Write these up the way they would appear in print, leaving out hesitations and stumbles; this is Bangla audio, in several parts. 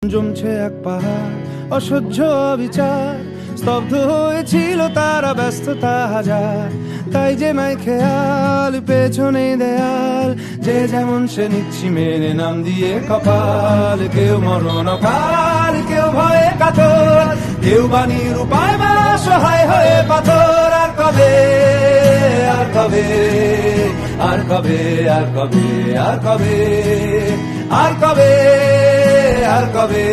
জমছে এক পাহাড় অসহ্য অবিচার, স্তব্ধ হয়েছিল তারা ব্যস্ততা হাজার। তাই যে নাই খেয়াল পেছনে দেয়াল, যে যেমন সে নিচ্ছি মেনে নাম দিয়ে কপাল। কেউ মরণ অকাল, কেউ ভয়ে কাতর, কেউ বাণীর উপায় বা সহায় হয়ে পাথর। আর কবে আর কবে আর কবে আর কবে আর কবে আর কবে আর কবে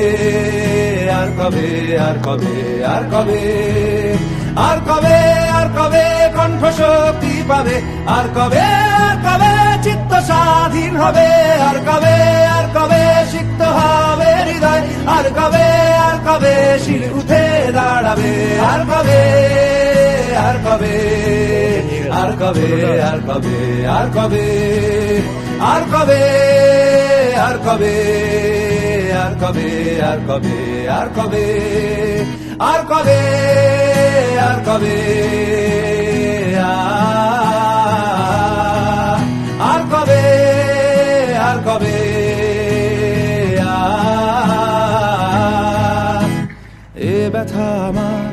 আর কবে আর কবে আর কবে আর কবে আর কবে কণ্ঠ শক্তি পাবে? আর কবে চিত্ত স্বাধীন হবে? আর কবে সিক্ত হবে হৃদয়? আর কবে শির উঠে দাঁড়াবে? আর কবে আর কবে আর কবে আর কবে আর কবে আর কবে আর কবে আর কবে আর কবে আর কবে আর কবে আর কবে আর কবে আর কবে এ ব্যথা আমার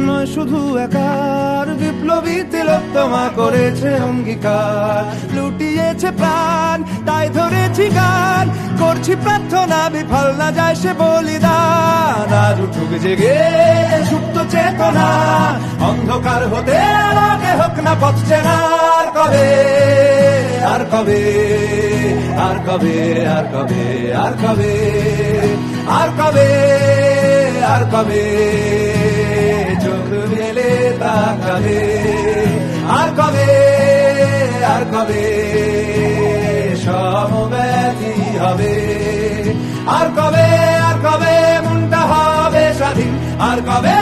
নয় শুধু একার, বিপ্লবী তিলোত্তমা করেছে অঙ্গীকার। লুটিয়েছে প্রাণ তাই ধরেছি গান, করছি প্রার্থনা বিফল না যায় সে বলিদান। আজ উঠুক জেগে সুপ্ত চেতনা, অন্ধকার হতে আলোকে হোক না পথ চেনা। আর কবে আর কবে আর কবে আর কবে আর কবে আর কবে আর কবে চোখ মেলে তাকাবে? আর কবে আর কবে সমব্যথী হবে? আর কবে মনটা হবে স্বাধীন? আর কবে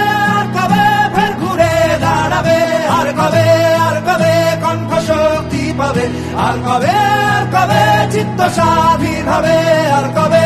ফের ঘুরে দাঁড়াবে? আর কবে কণ্ঠ শক্তি পাবে? আর কবে চিত্ত স্বাধীন হবে? আর কবে